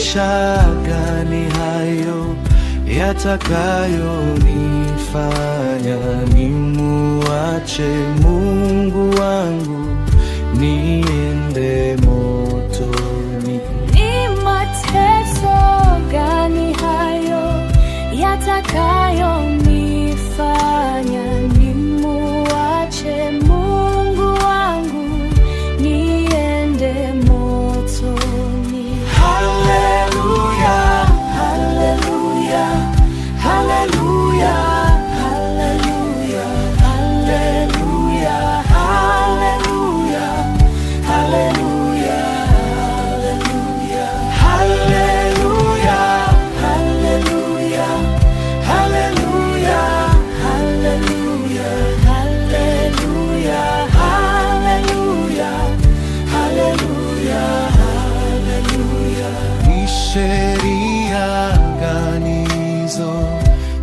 maisha gani hayo yatakayonifanya nimuache Mungu wangu niende motoni? Ni mateso gani hayo yatakayonifanya nimuache Mungu wangu niende motoni? Haleluya, haleluya, haleluya, haleluya, haleluya, haleluya, haleluya, haleluya, haleluya, haleluya, haleluya, haleluya, haleluya, haleluya. Ni sheria gani hizo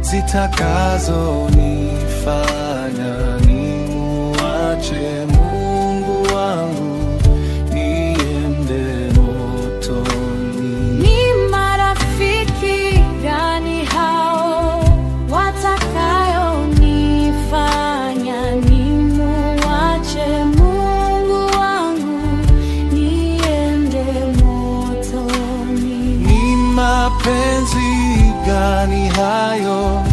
zitakazonifanya nimuache Mungu wangu niende motoni? Ni marafiki gani hao watakayonifanya nimuache Mungu wangu niende motoni? Ni mapenzi gani hayo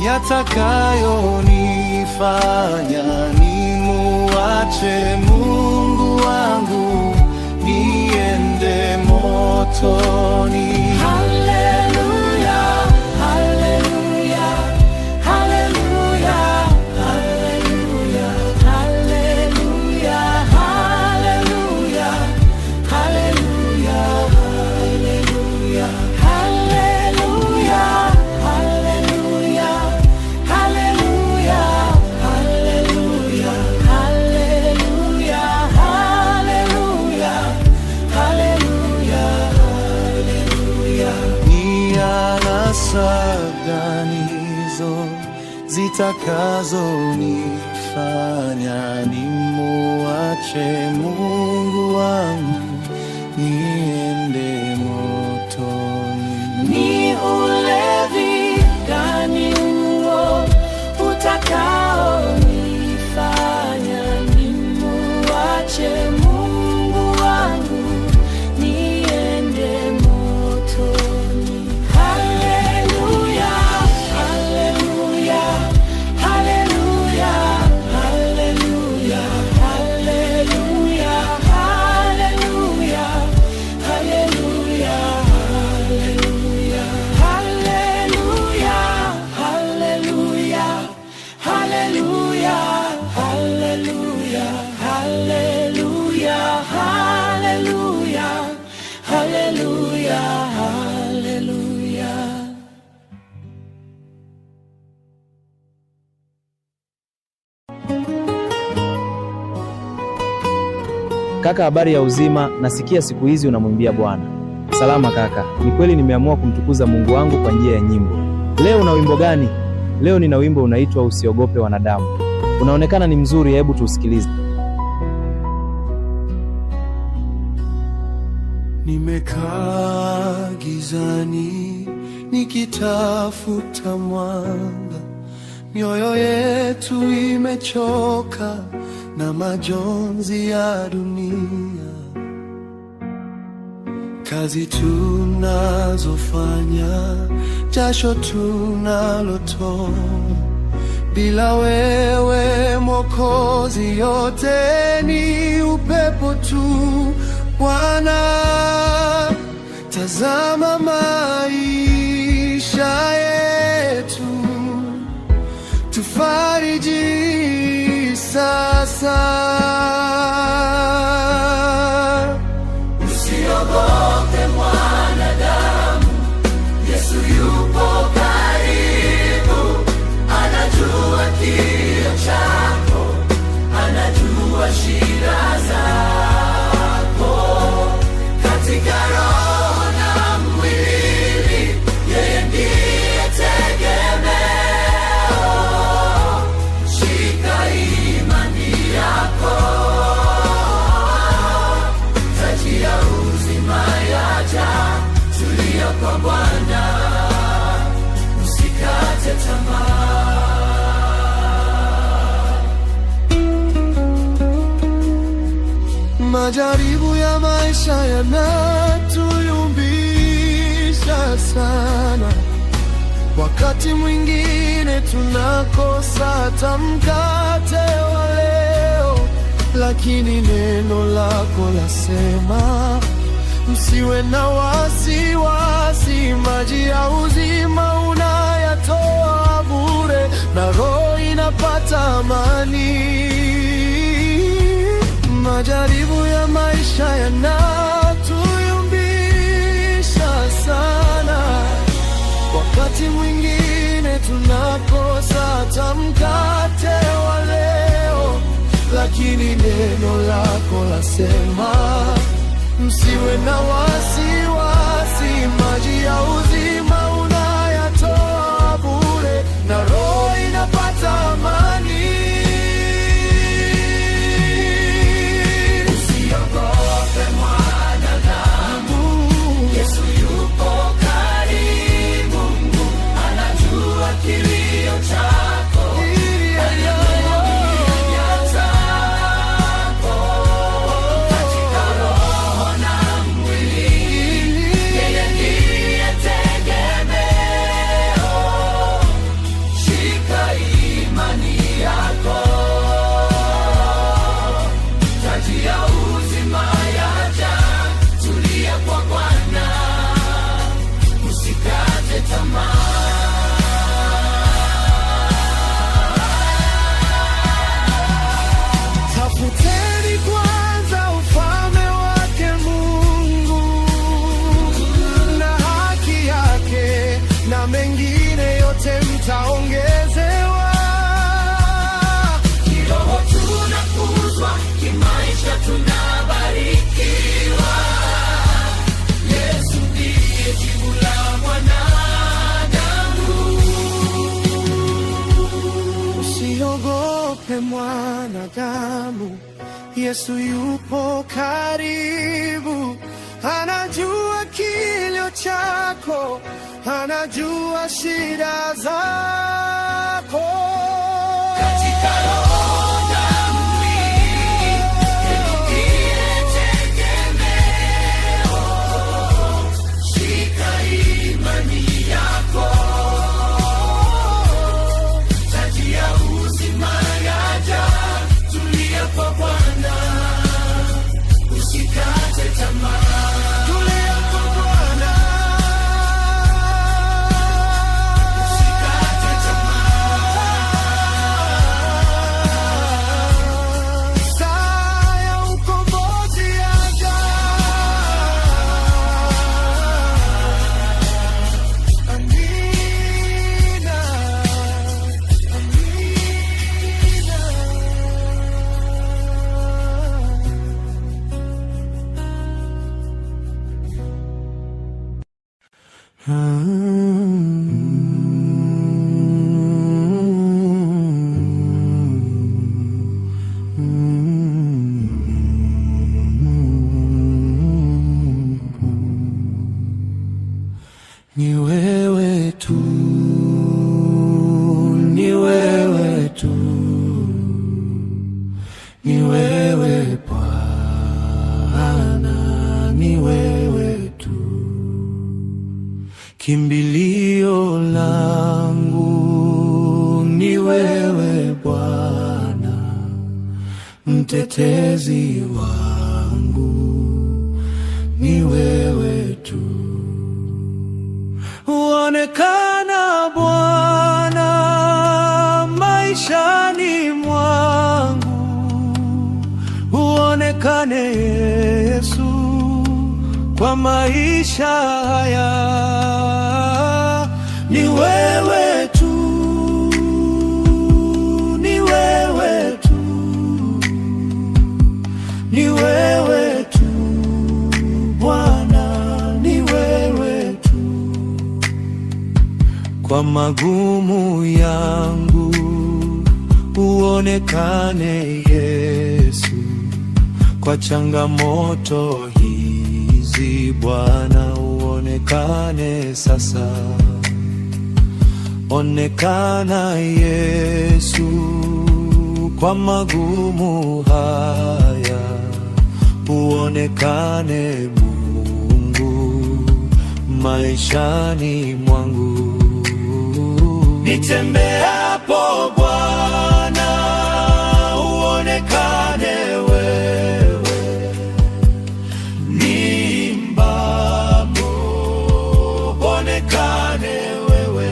yatakayonifanya nimuache Mungu wangu niende motoni? Haleluya, haleluya, haleluya, haleluya, haleluya, haleluya, haleluya, haleluya, haleluya, haleluya, haleluya, haleluya, haleluya, haleluya, haleluya. Ni anasa gani hizo zitakazonifanya nimuache Mungu wangu niende motoni? Ni ulevi gani huo utakaonifanya nimuache Mungu wangu niende motoni? Haleluya, haleluya, haleluya, haleluya, haleluya, haleluya, haleluya, haleluya, haleluya, haleluya, haleluya, haleluya, haleluya, haleluya, haleluya. Kaka, habari ya uzima? Nasikia siku hizi unamwimbia Bwana. Salama kaka, ni kweli nimeamua kumtukuza Mungu wangu kwa njia ya nyimbo. Leo una wimbo gani? Leo nina wimbo unaitwa Usiogope Wanadamu. Unaonekana ni mzuri, hebu tuusikilize. Nimekaa gizani nikitafuta mwanga, mioyo yetu imechoka na majonzi ya dunia. Kazi tunazofanya, jasho tunalotoa, bila wewe Mwokozi yote ni upepo tu. Bwana, tazama maisha yetu, tufariji sasa. Usiogope mwanadamu, Yesu yupo karibu, anajua kilio chako, anajua shida zako. Katika roho na mwili, yeye ndiye tegemeo. Shika imani yako. kwa Bwana, usikate tamaa. Majaribu ya maisha yanatuyumbisha sana. Wakati mwingine tunakosa hata mkate wa leo, lakini neno lako lasema, msiwe na wasiwasi. Maji ya uzima unayatoa bure, na roho inapata amani. Majaribu ya maisha yanatuyumbisha sana. Wakati mwingine tunakosa hata mkate wa leo, lakini neno lako lasema, msiwe na wasiwasi. Maji ya uzima unayatoa bure, na roho inapata amani. Usiogope mwanadamu, Yesu yupo karibu. Anajua kilio chako, anajua chako. Katika roho na mwili, yeye ndiye tegemeo. Shika imani yako, taji ya uzima yaja. Tulia kwa Bwana, usikate tamaa. Tafuteni kwanza ufalme wake Mungu na haki yake, na mengine yote mtaongezewa. Kiroho tunakuzwa, kimaisha tunabarikiwa. Yesu ndiye jibu la mwanadamu. Usiogope mwanadamu, Yesu yupo karibu. Anajua kilio chako, anajua shida zako. Katika roho na mwili, yeye ndiye tegemeo. Shika imani yako, taji ya uzima yaja. Tulia kwa Bwana, usikate tamaa. Tulia kwa Bwana, Usikate tamaa. saa ya ukombozi yaja. Amina, amina. Ni wewe tu, ni wewe tu, ni wewe Bwana, ni wewe tu, kimbilio langu. Ni wewe Bwana, mtetezi wangu, ni wewe tu. Uonekana Bwana maishani mwangu, uonekane Yesu kwa maisha haya. Ni wewe tu, ni wewe tu, ni wewe tu Bwana, ni wewe tu. Kwa magumu yangu uonekane Yesu, kwa changamoto hizi Bwana uonekane uonekane sasa. Onekana Yesu kwa magumu haya, uonekane Mungu maishani mwangu. Nitembeapo Bwana, uonekane wewe. Niimbapo, uonekane wewe.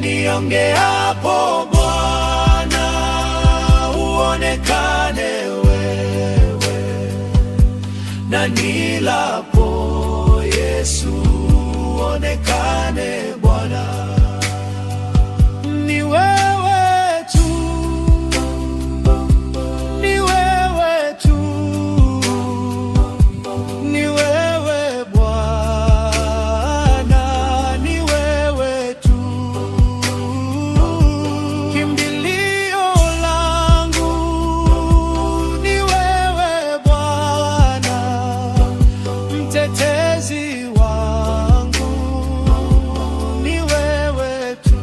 Niongeapo Bwana, uonekane wewe. Na nilapo Yesu, uonekane Bwana. Ni wewe tu, ni wewe tu, ni wewe Bwana, ni wewe tu. Kimbilio langu ni wewe Bwana, mtetezi wangu ni wewe tu.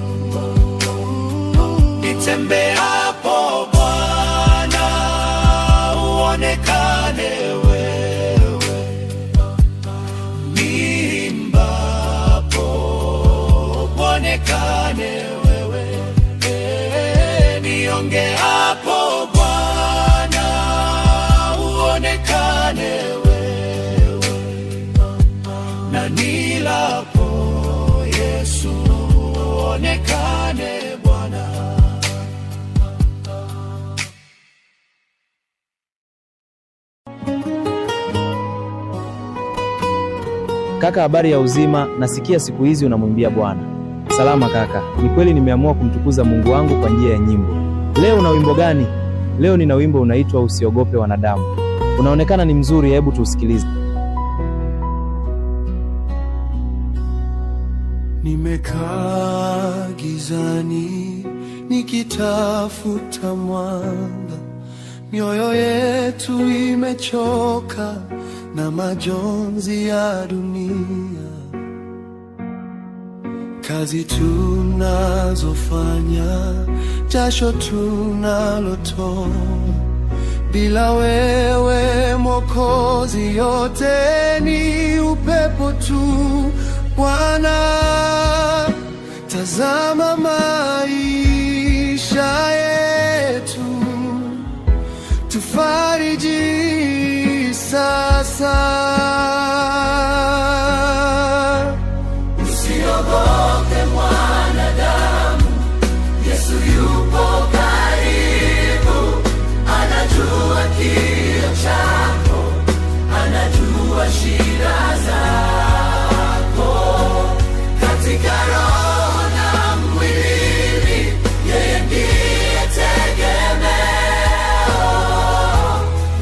Nitembeapo Bwana, uonekane wewe. Niimbapo, uonekane wewe. Niongeapo Bwana, uonekane wewe. Na nilapo Yesu, uonekane Bwana. Kaka, habari ya uzima? Nasikia siku hizi unamwimbia Bwana. Salama kaka, ni kweli nimeamua kumtukuza Mungu wangu kwa njia ya nyimbo. Leo una wimbo gani? Leo nina wimbo unaitwa Usiogope Wanadamu. Unaonekana ni mzuri, hebu tuusikilize. Nimekaa gizani nikitafuta mwanga, mioyo yetu imechoka na majonzi ya dunia. Kazi tunazofanya, jasho tunalotoa, bila wewe Mwokozi yote ni upepo tu. Bwana, tazama maisha yetu, tufariji sasa. Usiogope mwanadamu, Yesu yupo karibu. Anajua kilio chako, anajua shida zako. Katika roho na mwili, yeye ndiye tegemeo.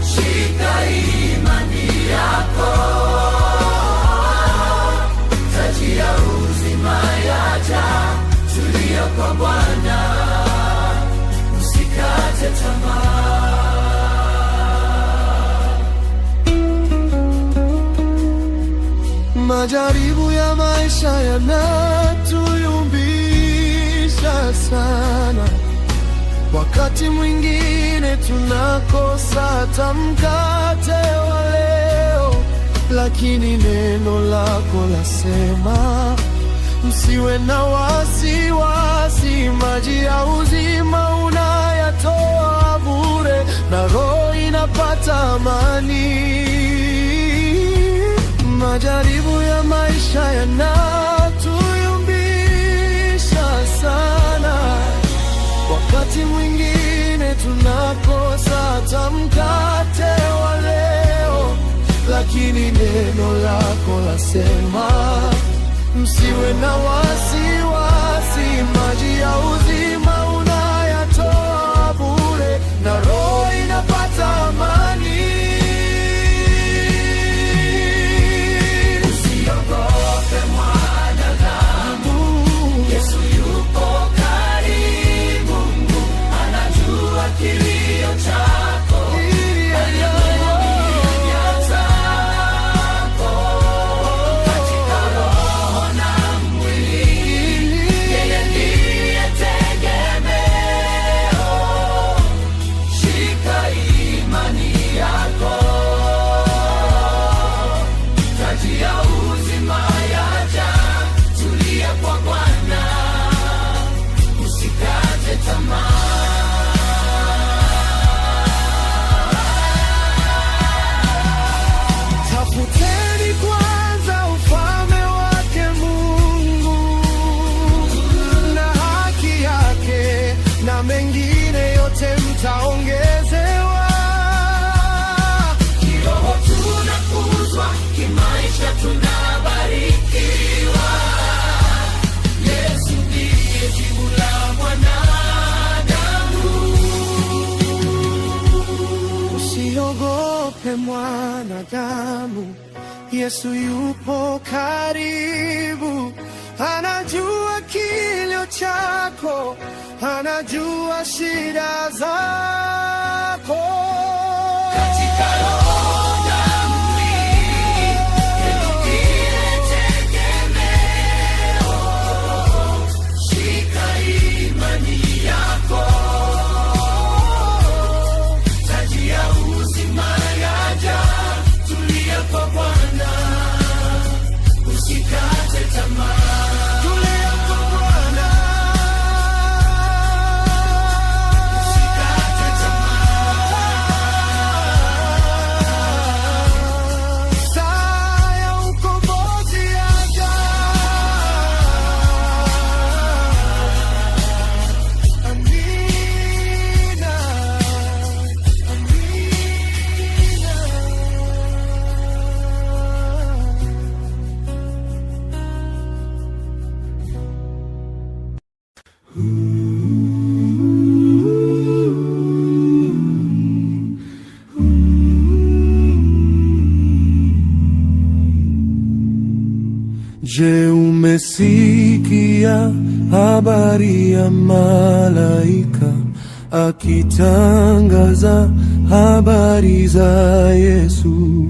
Shika imani yako, taji ya uzima yaja. Tulia kwa Bwana, usikate tamaa. Majaribu ya maisha yanatuyumbisha sana. Wakati mwingine tunakosa hata mkate wa leo, lakini neno lako lasema, msiwe na wasiwasi. Maji ya uzima unayatoa bure, na roho inapata amani. Majaribu ya maisha yanatuyumbisha sana. Wakati mwingine tunakosa hata mkate wa leo, lakini neno lako lasema, msiwe na wasiwasi. Maji ya uzima unayatoa bure, na roho inapata amani. Usiogope mwanadamu, Yesu yupo karibu. Anajua kilio chako, anajua nia zako. wanadamu. Yesu yupo karibu, anajua kilio chako, anajua shida zako. Katika roho na mwili, ndiye tegemeo. Shika imani yako, taji ya uzima yaja. Tulia kwa Bwana, usikate tamaa. Tulia kwa Bwana, usikate tamaa. saa ya ukombozi yaja. Amina, amina. Je, umesikia habari ya malaika akitangaza habari za Yesu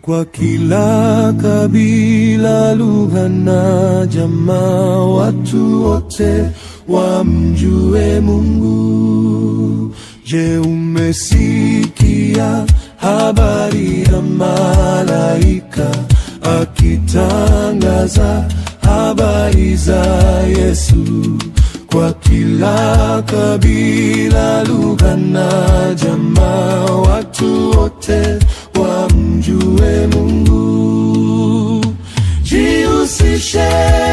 kwa kila kabila, lugha na jamaa, watu wote wamjue Mungu? Je, umesikia habari ya malaika akitangaza habari za Yesu kwa kila kabila, lugha na jamaa, watu wote wamjue Mungu? Jihusishe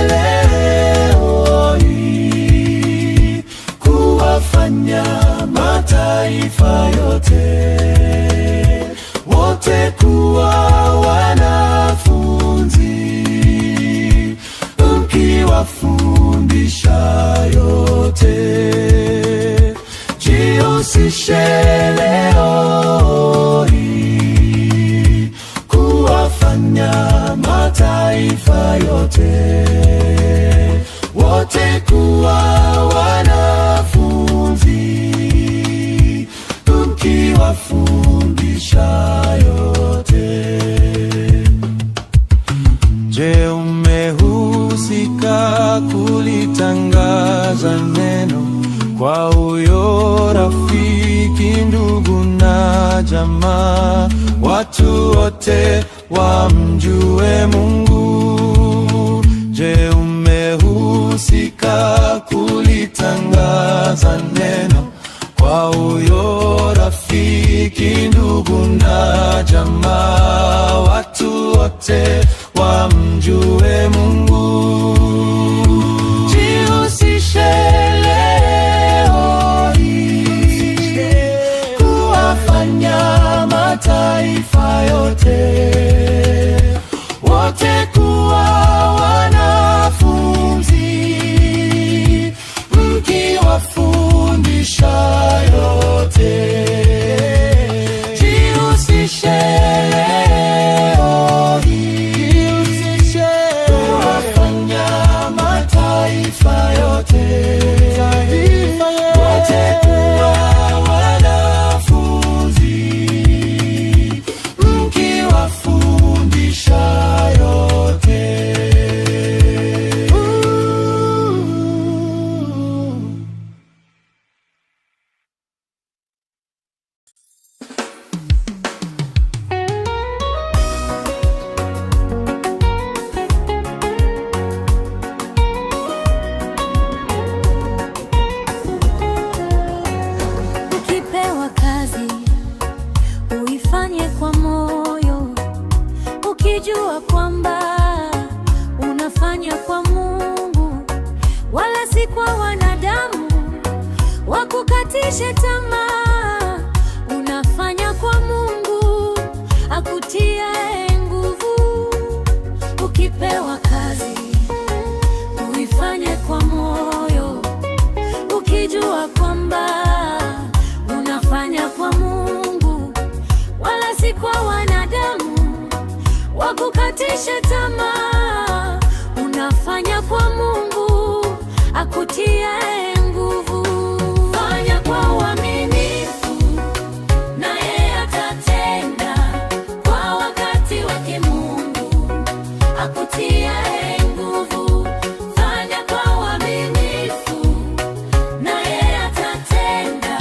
leo hii kuwafanya mataifa yote wote kuwa wanafunzi, mkiwafundisha yote. Jihusishe leo hii kuwafanya mataifa yote wote kuwa wanafunzi, mkiwafundisha yote. Je, umehusika kulitangaza neno kwa huyo rafiki, ndugu na jamaa, watu wote wamjue Mungu? Je, umehusika kulitangaza neno kwa huyo rafiki, ndugu na jamaa, watu wote wamjue Mungu? Jihusishe leo hii kuwafanya mataifa yote wote kuwa wanafunzi, mkiwafundisha yote. Jihusishe leo hii kuwafanya mataifa yote wote kuwa wanafunzi, mkiwafundisha yote. Ukipewa kazi uifanye kwa moyo, ukijua kwamba unafanya kwa Mungu wala si kwa wanadamu wakukatishe tamaa. Unafanya kwa Mungu akutie nguvu. Ukipewa kazi uifanye kwa moyo, ukijua kwamba unafanya kwa Mungu wala si kwa wanadamu wakukatishe tamaa. Unafanya kwa Mungu akutie nguvu. Fanya kwa uaminifu, naye atatenda kwa wakati wake. Mungu akutie nguvu. Fanya kwa uaminifu, naye atatenda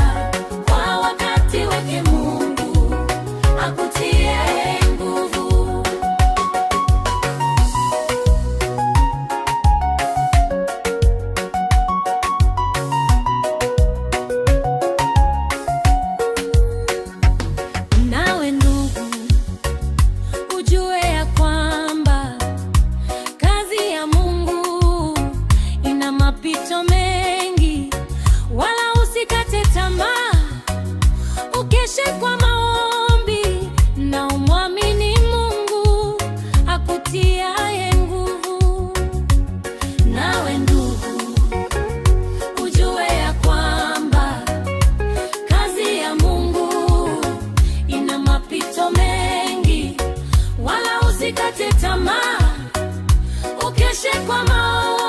kwa wakati wake. Mungu akutie nguvu. Nawe ndugu, ujue ya kwamba kazi ya Mungu ina mapito mengi, wala usikate tamaa. Ukeshe kwa maombi na umwamini Mungu akutiaye nguvu. Nawe ndugu, ujue ya kwamba kazi ya Mungu ina mapito mengi, wala usikate tamaa. Ukeshe kwa maombi